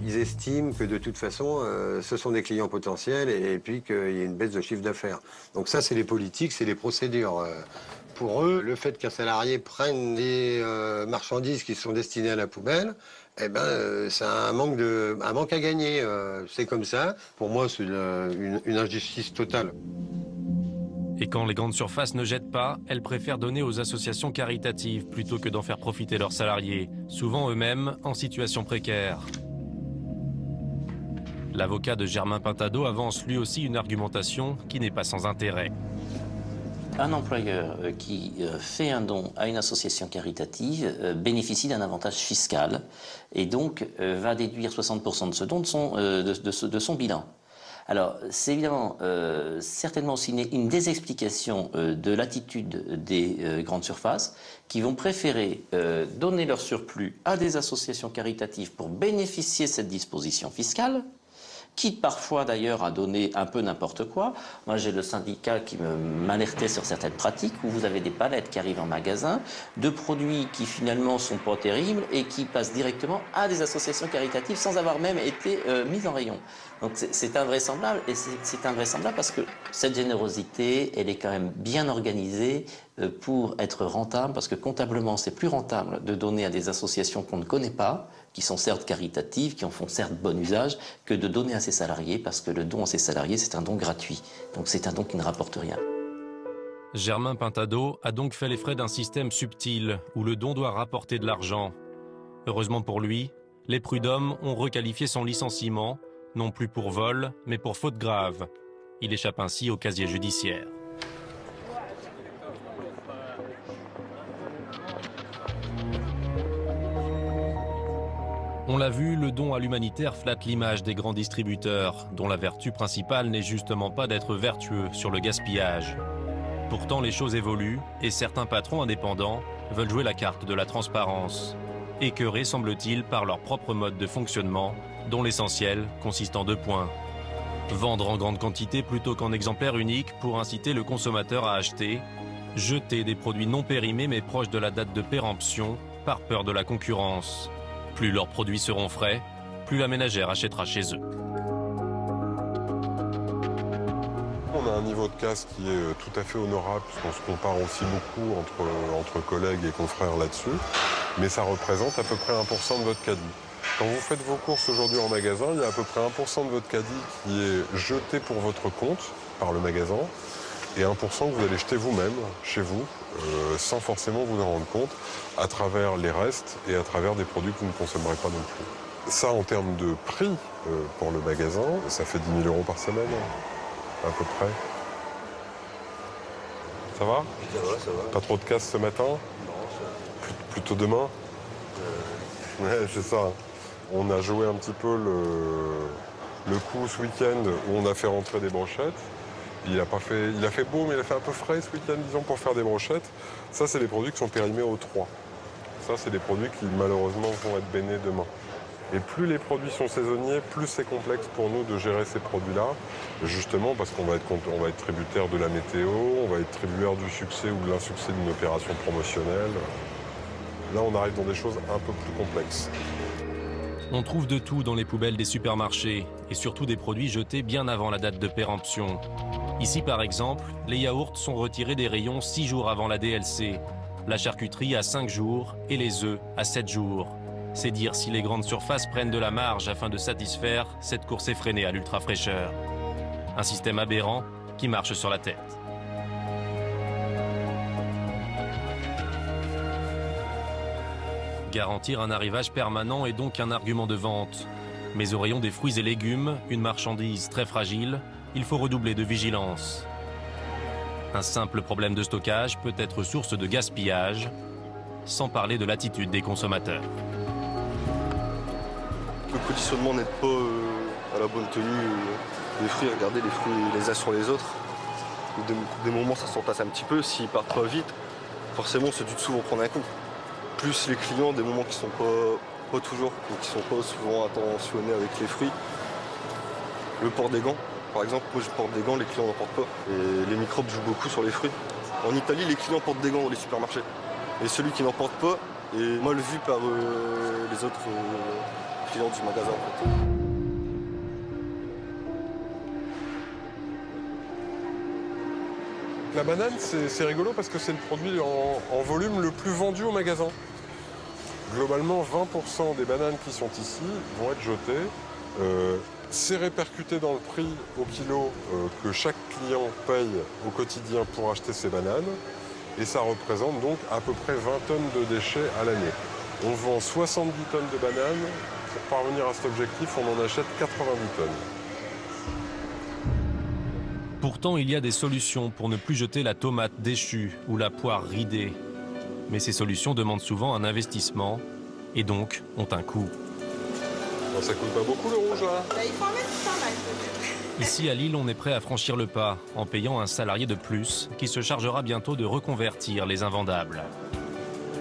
Ils estiment que de toute façon, ce sont des clients potentiels et puis qu'il y a une baisse de chiffre d'affaires. Donc ça, c'est les politiques, c'est les procédures. Pour eux, le fait qu'un salarié prenne des marchandises qui sont destinées à la poubelle, eh ben, c'est un manque à gagner. C'est comme ça. Pour moi, c'est une injustice totale. Et quand les grandes surfaces ne jettent pas, elles préfèrent donner aux associations caritatives plutôt que d'en faire profiter leurs salariés, souvent eux-mêmes en situation précaire. L'avocat de Germain Pintado avance lui aussi une argumentation qui n'est pas sans intérêt. Un employeur qui fait un don à une association caritative bénéficie d'un avantage fiscal et donc va déduire 60% de ce don de son bilan. Alors, c'est évidemment certainement aussi une des explications de l'attitude des grandes surfaces qui vont préférer donner leur surplus à des associations caritatives pour bénéficier de cette disposition fiscale, quitte parfois d'ailleurs à donner un peu n'importe quoi. Moi j'ai le syndicat qui m'alertait sur certaines pratiques où vous avez des palettes qui arrivent en magasin de produits qui finalement sont pas terribles et qui passent directement à des associations caritatives sans avoir même été mis en rayon. Donc c'est invraisemblable et c'est invraisemblable parce que cette générosité elle est quand même bien organisée pour être rentable parce que comptablement c'est plus rentable de donner à des associations qu'on ne connaît pas, qui sont certes caritatives, qui en font certes bon usage, que de donner à ses salariés, parce que le don à ses salariés, c'est un don gratuit. Donc c'est un don qui ne rapporte rien. Germain Pintado a donc fait les frais d'un système subtil, où le don doit rapporter de l'argent. Heureusement pour lui, les prud'hommes ont requalifié son licenciement, non plus pour vol, mais pour faute grave. Il échappe ainsi au casier judiciaire. On l'a vu, le don à l'humanitaire flatte l'image des grands distributeurs, dont la vertu principale n'est justement pas d'être vertueux sur le gaspillage. Pourtant, les choses évoluent et certains patrons indépendants veulent jouer la carte de la transparence, écœurés, semble-t-il, par leur propre mode de fonctionnement, dont l'essentiel consiste en 2 points. Vendre en grande quantité plutôt qu'en exemplaires uniques pour inciter le consommateur à acheter, jeter des produits non périmés mais proches de la date de péremption par peur de la concurrence. Plus leurs produits seront frais, plus la ménagère achètera chez eux. On a un niveau de casse qui est tout à fait honorable, puisqu'on se compare aussi beaucoup entre collègues et confrères là-dessus. Mais ça représente à peu près 1% de votre caddie. Quand vous faites vos courses aujourd'hui en magasin, il y a à peu près 1% de votre caddie qui est jeté pour votre compte par le magasin et 1% que vous allez jeter vous-même, chez vous, sans forcément vous en rendre compte, à travers les restes et à travers des produits que vous ne consommerez pas non plus. Ça, en termes de prix pour le magasin, ça fait 10 000 € par semaine, à peu près. Ça va ? Ça va, ça va. Pas trop de casse ce matin ? Non, ça... Plutôt demain ? Ouais, c'est ça. On a joué un petit peu le coup ce week-end où on a fait rentrer des brochettes. Il a fait beau, mais il a fait un peu frais ce week-end, disons, pour faire des brochettes. Ça, c'est des produits qui sont périmés au 3. Ça, c'est des produits qui, malheureusement, vont être bénés demain. Et plus les produits sont saisonniers, plus c'est complexe pour nous de gérer ces produits-là. Justement, parce qu'on va être tributaire de la météo, on va être tributaire du succès ou de l'insuccès d'une opération promotionnelle. Là, on arrive dans des choses un peu plus complexes. On trouve de tout dans les poubelles des supermarchés, et surtout des produits jetés bien avant la date de péremption. Ici, par exemple, les yaourts sont retirés des rayons 6 jours avant la DLC, la charcuterie à 5 jours et les œufs à 7 jours. C'est dire si les grandes surfaces prennent de la marge afin de satisfaire cette course effrénée à l'ultra-fraîcheur. Un système aberrant qui marche sur la tête. Garantir un arrivage permanent est donc un argument de vente. Mais au rayon des fruits et légumes, une marchandise très fragile, il faut redoubler de vigilance. Un simple problème de stockage peut être source de gaspillage, sans parler de l'attitude des consommateurs. Le conditionnement n'aide pas à la bonne tenue des fruits. Regardez les fruits les uns sur les autres. Des moments, ça s'entasse un petit peu. S'ils partent trop vite, forcément, ceux du dessous vont prendre un coup. Plus les clients, des moments qui sont pas toujours, donc qui sont pas souvent attentionnés avec les fruits. Le port des gants, par exemple, moi je porte des gants, les clients n'en portent pas. Et les microbes jouent beaucoup sur les fruits. En Italie, les clients portent des gants dans les supermarchés. Et celui qui n'en porte pas est mal vu par les autres clients du magasin. En fait. La banane, c'est rigolo parce que c'est le produit en volume le plus vendu au magasin. Globalement, 20% des bananes qui sont ici vont être jetées. C'est répercuté dans le prix au kilo que chaque client paye au quotidien pour acheter ses bananes. Et ça représente donc à peu près 20 tonnes de déchets à l'année. On vend 70 tonnes de bananes. Pour parvenir à cet objectif, on en achète 90 tonnes. Pourtant, il y a des solutions pour ne plus jeter la tomate déchue ou la poire ridée. Mais ces solutions demandent souvent un investissement et donc ont un coût. Non, ça coûte pas beaucoup le rouge là. Il faut en mettre pas mal. Ici à Lille, on est prêt à franchir le pas en payant un salarié de plus qui se chargera bientôt de reconvertir les invendables.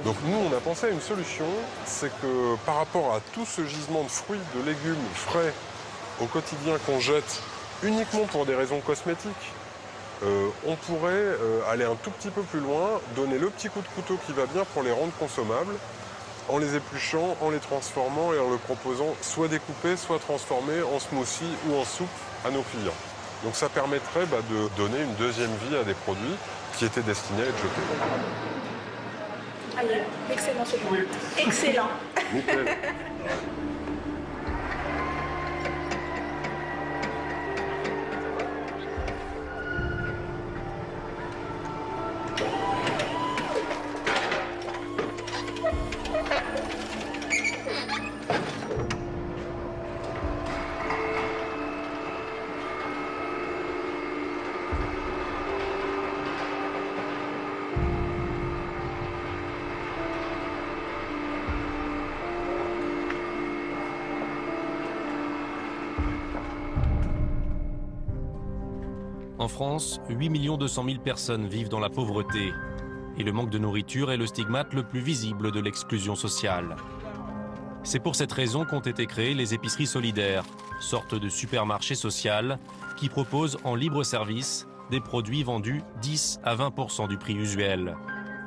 Donc nous, on a pensé à une solution, c'est que par rapport à tout ce gisement de fruits, de légumes frais au quotidien qu'on jette uniquement pour des raisons cosmétiques, on pourrait aller un tout petit peu plus loin, donner le petit coup de couteau qui va bien pour les rendre consommables, en les épluchant, en les transformant et en le proposant soit découpé, soit transformé en smoothie ou en soupe à nos clients. Donc ça permettrait de donner une deuxième vie à des produits qui étaient destinés à être jetés. Allez, excellent celui-là. Excellent. Nickel. En France, 8 200 000 personnes vivent dans la pauvreté. Et le manque de nourriture est le stigmate le plus visible de l'exclusion sociale. C'est pour cette raison qu'ont été créées les épiceries solidaires, sorte de supermarché social qui proposent en libre service des produits vendus 10 à 20% du prix usuel.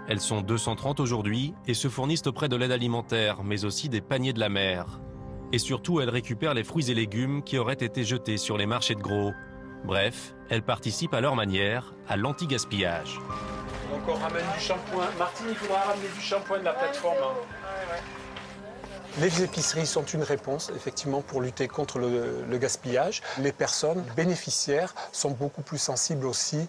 Elles sont 230 aujourd'hui et se fournissent auprès de l'aide alimentaire, mais aussi des paniers de la mer. Et surtout, elles récupèrent les fruits et légumes qui auraient été jetés sur les marchés de gros. Bref, elles participent à leur manière à l'anti-gaspillage. Donc on ramène du shampoing. Martine, il faudra ramener du shampoing de la plateforme. Les épiceries sont une réponse, effectivement, pour lutter contre le gaspillage. Les personnes bénéficiaires sont beaucoup plus sensibles aussi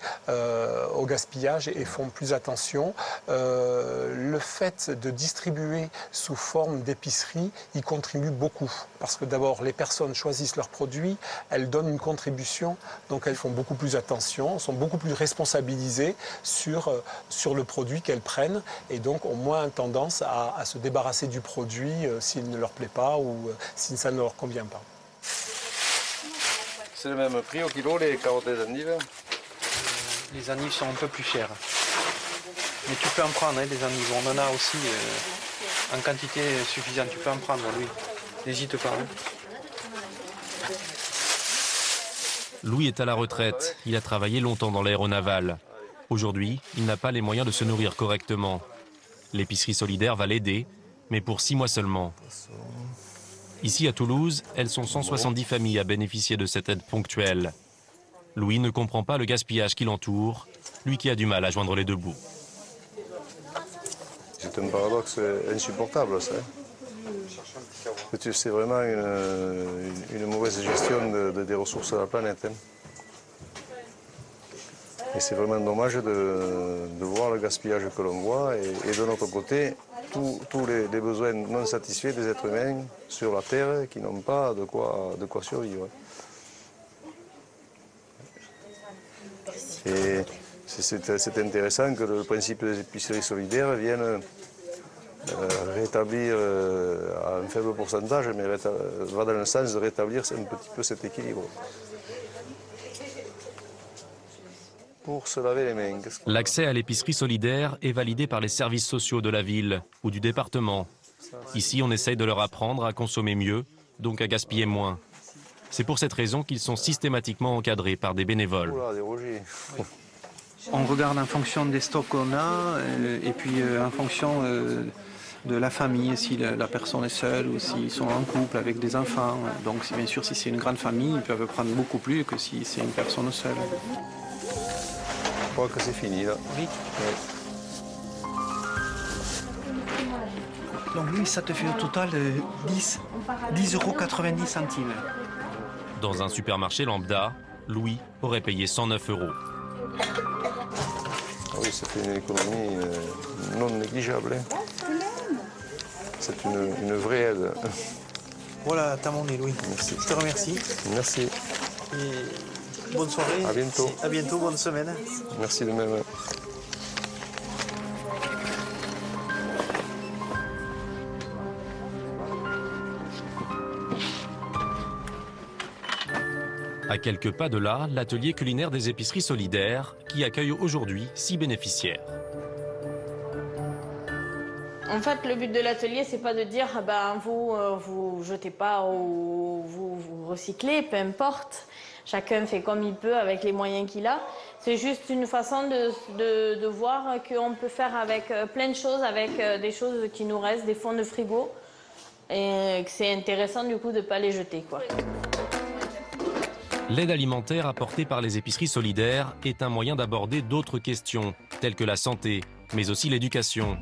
au gaspillage et font plus attention. Le fait de distribuer sous forme d'épicerie y contribue beaucoup. Parce que d'abord, les personnes choisissent leurs produits, elles donnent une contribution, donc elles font beaucoup plus attention, sont beaucoup plus responsabilisées sur le produit qu'elles prennent et donc ont moins tendance à se débarrasser du produit s'il ne leur plaît pas ou si ça ne leur convient pas. C'est le même prix au kilo, les carottes et les endives? Les endives sont un peu plus chères. Mais tu peux en prendre, hein, des endives. On en a aussi en quantité suffisante. Tu peux en prendre, Louis. N'hésite pas. Hein. Louis est à la retraite. Il a travaillé longtemps dans l'aéronaval. Aujourd'hui, il n'a pas les moyens de se nourrir correctement. L'épicerie solidaire va l'aider, mais pour 6 mois seulement. Ici à Toulouse, elles sont 170 familles à bénéficier de cette aide ponctuelle. Louis ne comprend pas le gaspillage qui l'entoure, lui qui a du mal à joindre les deux bouts. C'est un paradoxe insupportable, ça. C'est vraiment une mauvaise gestion des ressources de la planète. Hein. Et c'est vraiment dommage de voir le gaspillage que l'on voit et de notre côté, tous les besoins non satisfaits des êtres humains sur la Terre qui n'ont pas de quoi survivre. Et c'est intéressant que le principe des épiceries solidaires vienne rétablir à un faible pourcentage, mais va dans le sens de rétablir un petit peu cet équilibre. Pour se laver les mains. L'accès à l'épicerie solidaire est validé par les services sociaux de la ville ou du département. Ici, on essaye de leur apprendre à consommer mieux, donc à gaspiller moins. C'est pour cette raison qu'ils sont systématiquement encadrés par des bénévoles. On regarde en fonction des stocks qu'on a et puis en fonction de la famille, si la personne est seule ou s'ils sont en couple avec des enfants. Donc bien sûr, si c'est une grande famille, ils peuvent prendre beaucoup plus que si c'est une personne seule. Je crois que c'est fini là. Oui. Donc lui, ça te fait au total 10,90 €. Dans un supermarché lambda, Louis aurait payé 109 €. Ah oui, ça fait une économie non négligeable. Hein. C'est une vraie aide. Voilà, t'as mon nez, Louis. Merci. Je te remercie. Merci. Et bonne soirée. À bientôt. À bientôt, bonne semaine. Merci de même. À quelques pas de là, l'atelier culinaire des épiceries solidaires qui accueille aujourd'hui 6 bénéficiaires. En fait, le but de l'atelier, c'est pas de dire vous jetez pas ou vous recyclez, peu importe. Chacun fait comme il peut avec les moyens qu'il a. C'est juste une façon de voir qu'on peut faire avec plein de choses, avec des choses qui nous restent, des fonds de frigo. Et que c'est intéressant du coup de ne pas les jeter, quoi. L'aide alimentaire apportée par les épiceries solidaires est un moyen d'aborder d'autres questions, telles que la santé, mais aussi l'éducation.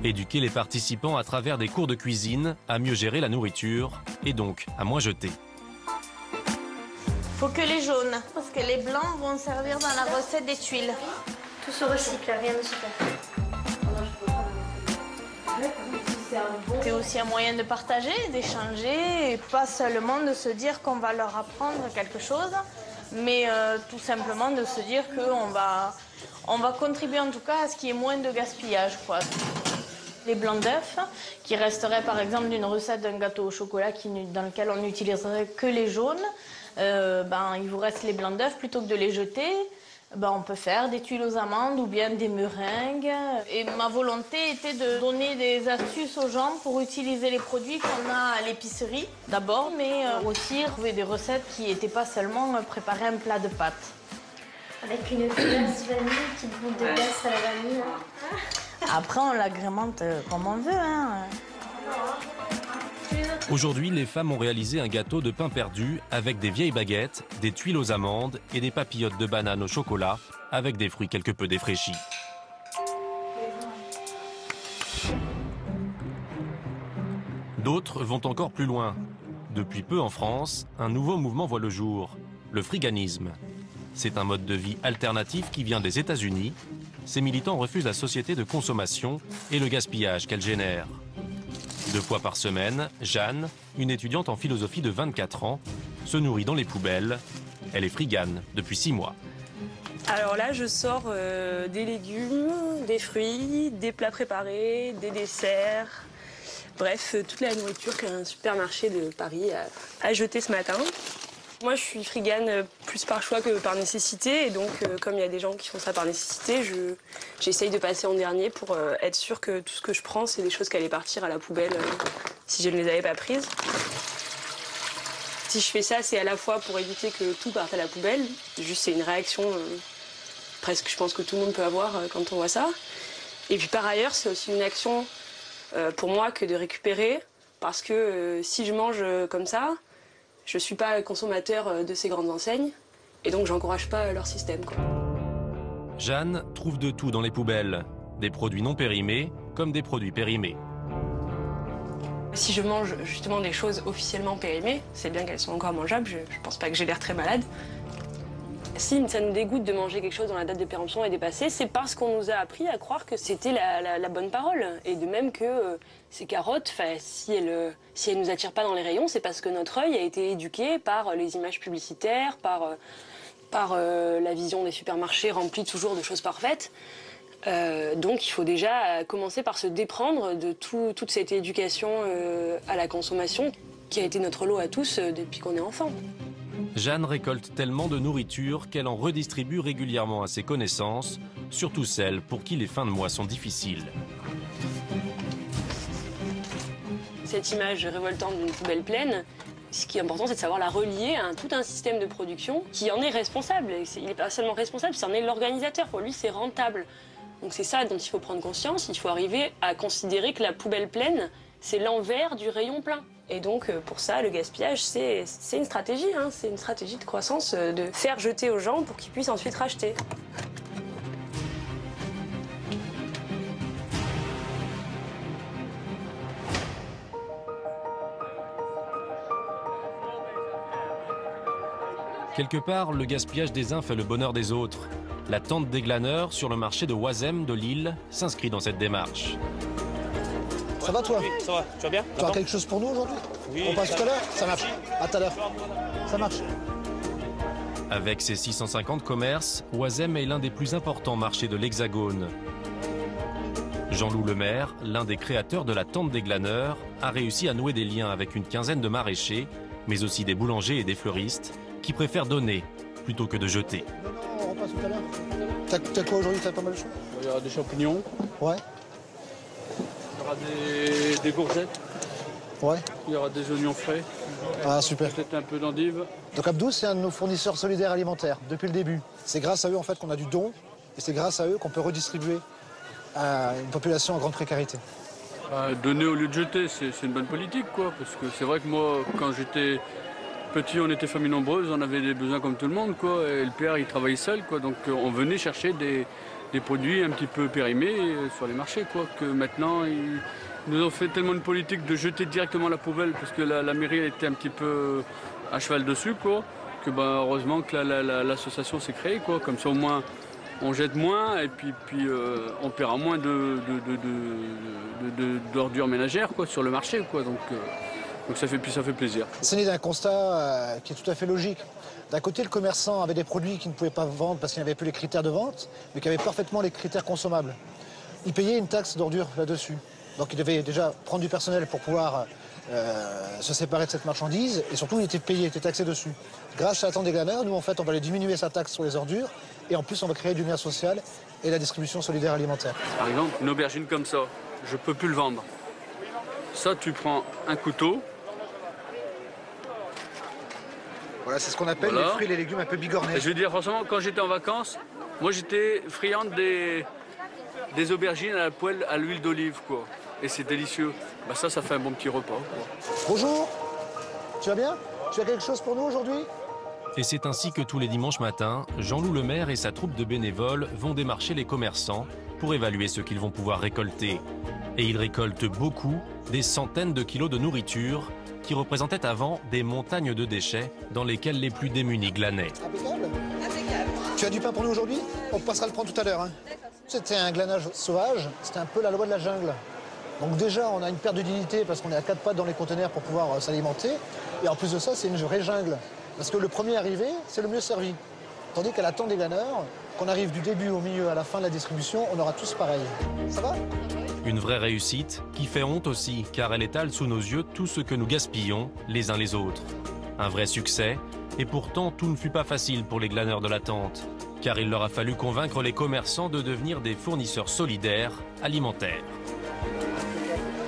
Éduquer les participants à travers des cours de cuisine à mieux gérer la nourriture et donc à moins jeter. Faut que les jaunes, parce que les blancs vont servir dans la recette des tuiles. Tout se recycle, rien ne se perd. C'est aussi un moyen de partager, d'échanger, et pas seulement de se dire qu'on va leur apprendre quelque chose, mais tout simplement de se dire qu'on va contribuer en tout cas à ce qu'il y ait moins de gaspillage, quoi. Les blancs d'œufs, qui resteraient par exemple d'une recette d'un gâteau au chocolat dans lequel on n'utiliserait que les jaunes, il vous reste les blancs d'œufs, plutôt que de les jeter, on peut faire des tuiles aux amandes ou bien des meringues. Et ma volonté était de donner des astuces aux gens pour utiliser les produits qu'on a à l'épicerie d'abord, mais aussi trouver des recettes qui n'étaient pas seulement préparer un plat de pâtes. Avec une glace vanille, une petite boule de glace à la vanille. Après, on l'agrémente comme on veut. Hein. Aujourd'hui, les femmes ont réalisé un gâteau de pain perdu avec des vieilles baguettes, des tuiles aux amandes et des papillotes de banane au chocolat avec des fruits quelque peu défraîchis. D'autres vont encore plus loin. Depuis peu en France, un nouveau mouvement voit le jour, le friganisme. C'est un mode de vie alternatif qui vient des États-Unis. Ces militants refusent la société de consommation et le gaspillage qu'elle génère. 2 fois par semaine, Jeanne, une étudiante en philosophie de 24 ans, se nourrit dans les poubelles. Elle est frigane depuis 6 mois. Alors là, je sors des légumes, des fruits, des plats préparés, des desserts. Bref, toute la nourriture qu'un supermarché de Paris a jetée ce matin. Moi, je suis frigane plus par choix que par nécessité. Et donc, comme il y a des gens qui font ça par nécessité, j'essaye de passer en dernier pour être sûre que tout ce que je prends, c'est des choses qui allaient partir à la poubelle si je ne les avais pas prises. Si je fais ça, c'est à la fois pour éviter que tout parte à la poubelle. Juste, c'est une réaction presque, je pense, que tout le monde peut avoir quand on voit ça. Et puis, par ailleurs, c'est aussi une action pour moi que de récupérer. Parce que si je mange comme ça, je ne suis pas consommateur de ces grandes enseignes et donc j'encourage pas leur système, quoi. Jeanne trouve de tout dans les poubelles, des produits non périmés comme des produits périmés. Si je mange justement des choses officiellement périmées, c'est bien qu'elles sont encore mangeables, je pense pas que j'ai l'air très malade. Si ça nous dégoûte de manger quelque chose dont la date de péremption est dépassée, c'est parce qu'on nous a appris à croire que c'était la bonne parole. Et de même que ces carottes, si elles nous attirent pas dans les rayons, c'est parce que notre œil a été éduqué par les images publicitaires, par la vision des supermarchés remplis toujours de choses parfaites. Donc il faut déjà commencer par se déprendre de toute cette éducation à la consommation qui a été notre lot à tous depuis qu'on est enfant. Jeanne récolte tellement de nourriture qu'elle en redistribue régulièrement à ses connaissances, surtout celles pour qui les fins de mois sont difficiles. Cette image révoltante d'une poubelle pleine, ce qui est important, c'est de savoir la relier à tout un système de production qui en est responsable. Il n'est pas seulement responsable, c'en est l'organisateur. Pour lui, c'est rentable. Donc c'est ça dont il faut prendre conscience. Il faut arriver à considérer que la poubelle pleine, c'est l'envers du rayon plein. Et donc, pour ça, le gaspillage, c'est une stratégie. C'est une stratégie de croissance, de faire jeter aux gens pour qu'ils puissent ensuite racheter. Quelque part, le gaspillage des uns fait le bonheur des autres. La tente des glaneurs sur le marché de Oisem de Lille s'inscrit dans cette démarche. Ça va toi? Oui, ça va. Tu vas bien? Tu as quelque chose pour nous aujourd'hui? Oui. On passe tout à l'heure? Ça marche. À tout à l'heure. Ça marche. Avec ses 650 commerces, Oisem est l'un des plus importants marchés de l'Hexagone. Jean-Loup Lemaire, l'un des créateurs de la tente des glaneurs, a réussi à nouer des liens avec une quinzaine de maraîchers, mais aussi des boulangers et des fleuristes, qui préfèrent donner plutôt que de jeter. Non, on passe tout à l'heure. T'as quoi aujourd'hui? T'as pas mal de choses? Il y aura des champignons. Ouais. Il y aura des courgettes. Ouais. Il y aura des oignons frais. Ah, super. Peut-être un peu d'endive. Donc Abdou, c'est un de nos fournisseurs solidaires alimentaires depuis le début. C'est grâce à eux en fait qu'on a du don et c'est grâce à eux qu'on peut redistribuer à une population en grande précarité. Donner au lieu de jeter, c'est une bonne politique, quoi. Parce que c'est vrai que moi, quand j'étais petit, on était famille nombreuse, on avait des besoins comme tout le monde, quoi. Et le père, il travaillait seul, quoi. Donc on venait chercher des produits un petit peu périmés sur les marchés, quoi. Que maintenant, ils nous ont fait tellement une politique de jeter directement la poubelle, parce que la mairie elle était un petit peu à cheval dessus, quoi. Que heureusement que l'association s'est créée, quoi. Comme ça, au moins, on jette moins et puis on paiera moins d'ordures ménagères, quoi, sur le marché, quoi. Donc ça fait plaisir. C'est né d'un constat qui est tout à fait logique. D'un côté, le commerçant avait des produits qu'il ne pouvait pas vendre parce qu'il n'avait plus les critères de vente, mais qui avaient parfaitement les critères consommables. Il payait une taxe d'ordure là-dessus. Donc il devait déjà prendre du personnel pour pouvoir se séparer de cette marchandise. Et surtout, il était payé, il était taxé dessus. Grâce à la tente des glaneurs, nous, en fait, on va aller diminuer sa taxe sur les ordures. Et en plus, on va créer du lien social et la distribution solidaire alimentaire. Par exemple, une aubergine comme ça, je peux plus le vendre. Ça, tu prends un couteau. Voilà, c'est ce qu'on appelle les fruits et les légumes un peu bigornés. Et je veux dire, franchement, quand j'étais en vacances, moi j'étais friande des aubergines à la poêle à l'huile d'olive, quoi. Et c'est délicieux. Bah ça fait un bon petit repas, quoi. Bonjour, tu vas bien? Tu as quelque chose pour nous aujourd'hui? Et c'est ainsi que tous les dimanches matins, Jean-Loup Lemaire et sa troupe de bénévoles vont démarcher les commerçants pour évaluer ce qu'ils vont pouvoir récolter. Et ils récoltent beaucoup, des centaines de kilos de nourriture qui représentaient avant des montagnes de déchets dans lesquelles les plus démunis glanaient. Impeccable. Tu as du pain pour nous aujourd'hui? On passera le prendre tout à l'heure. Hein. C'était un glanage sauvage, c'était un peu la loi de la jungle. Donc déjà, on a une perte de dignité parce qu'on est à 4 pattes dans les conteneurs pour pouvoir s'alimenter. Et en plus de ça, c'est une vraie jungle. Parce que le premier arrivé, c'est le mieux servi. Tandis qu'à la tente des glaneurs, qu'on arrive du début au milieu à la fin de la distribution, on aura tous pareil. Ça va? Une vraie réussite qui fait honte aussi, car elle étale sous nos yeux tout ce que nous gaspillons les uns les autres. Un vrai succès, et pourtant tout ne fut pas facile pour les glaneurs de la tente, car il leur a fallu convaincre les commerçants de devenir des fournisseurs solidaires alimentaires.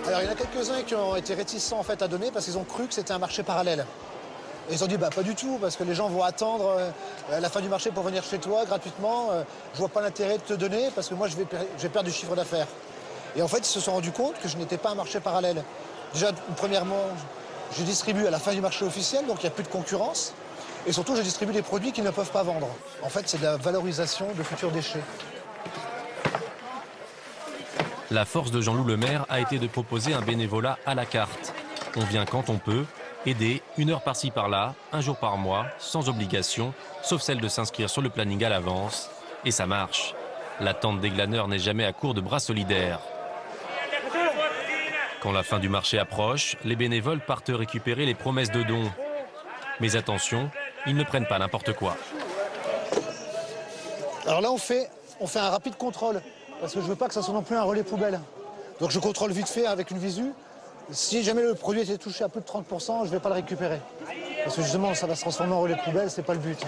Alors il y en a quelques-uns qui ont été réticents en fait à donner parce qu'ils ont cru que c'était un marché parallèle. Et ils ont dit bah pas du tout, parce que les gens vont attendre la fin du marché pour venir chez toi gratuitement. Je vois pas l'intérêt de te donner parce que moi je vais perdre du chiffre d'affaires. Et en fait, ils se sont rendus compte que je n'étais pas un marché parallèle. Déjà, premièrement, je distribue à la fin du marché officiel, donc il n'y a plus de concurrence. Et surtout, je distribue des produits qu'ils ne peuvent pas vendre. En fait, c'est de la valorisation de futurs déchets. La force de Jean-Loup Lemaire a été de proposer un bénévolat à la carte. On vient quand on peut, aider 1 heure par-ci par-là, 1 jour par mois, sans obligation, sauf celle de s'inscrire sur le planning à l'avance. Et ça marche. La tente des glaneurs n'est jamais à court de bras solidaires. Quand la fin du marché approche, les bénévoles partent récupérer les promesses de dons. Mais attention, ils ne prennent pas n'importe quoi. Alors là, on fait un rapide contrôle, parce que je veux pas que ça soit non plus un relais poubelle. Donc je contrôle vite fait avec une visu. Si jamais le produit était touché à plus de 30%, je vais pas le récupérer. Parce que justement, ça va se transformer en relais poubelle, c'est pas le but.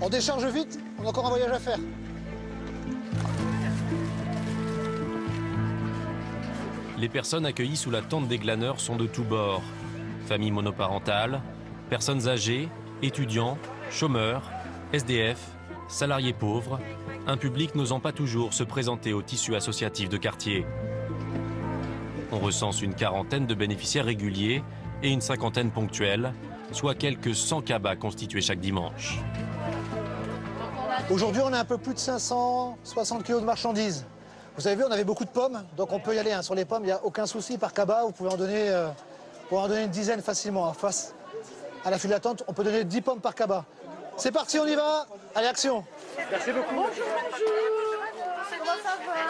On décharge vite, on a encore un voyage à faire. Les personnes accueillies sous la tente des glaneurs sont de tous bords. Familles monoparentales, personnes âgées, étudiants, chômeurs, SDF, salariés pauvres, un public n'osant pas toujours se présenter au tissu associatif de quartier. On recense une quarantaine de bénéficiaires réguliers et une cinquantaine ponctuels, soit quelques 100 cabas constitués chaque dimanche. Aujourd'hui, on a un peu plus de 560 kilos de marchandises. Vous avez vu, on avait beaucoup de pommes, donc on peut y aller. Hein. Sur les pommes, il n'y a aucun souci. Par cabas, vous pouvez en donner une dizaine facilement. En face à la file d'attente, on peut donner 10 pommes par cabas. C'est parti, on y va. Allez, action. Merci beaucoup. Bonjour, Comment ça va?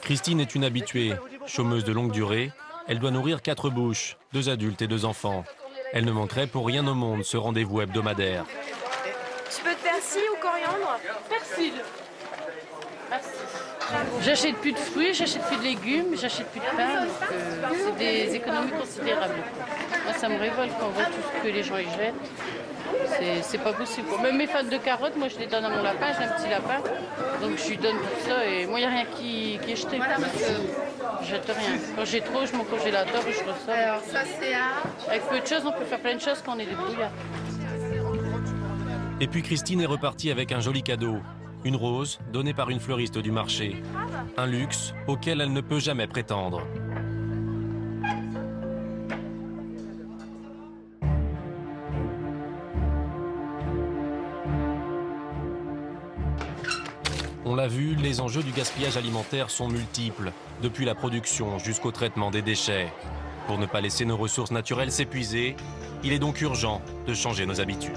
Christine est une habituée, chômeuse de longue durée. Elle doit nourrir 4 bouches, 2 adultes et 2 enfants. Elle ne manquerait pour rien au monde ce rendez-vous hebdomadaire. Tu peux de persil ou coriandre? Persil. Merci. J'achète plus de fruits, j'achète plus de légumes, j'achète plus de pain. C'est des économies considérables. Moi, ça me révolte quand on voit tout ce que les gens y jettent. C'est pas possible. Même mes fans de carottes, moi je les donne à mon lapin, j'ai un petit lapin. Donc je lui donne tout ça et moi il n'y a rien qui est jeté. Voilà, je jette rien. Quand j'ai trop, je m'en congélateur et je ressors. Alors ça c'est avec peu de choses, on peut faire plein de choses quand on est débrouillard. Et puis Christine est repartie avec un joli cadeau. Une rose donnée par une fleuriste du marché. Un luxe auquel elle ne peut jamais prétendre. On l'a vu, les enjeux du gaspillage alimentaire sont multiples, depuis la production jusqu'au traitement des déchets. Pour ne pas laisser nos ressources naturelles s'épuiser, il est donc urgent de changer nos habitudes.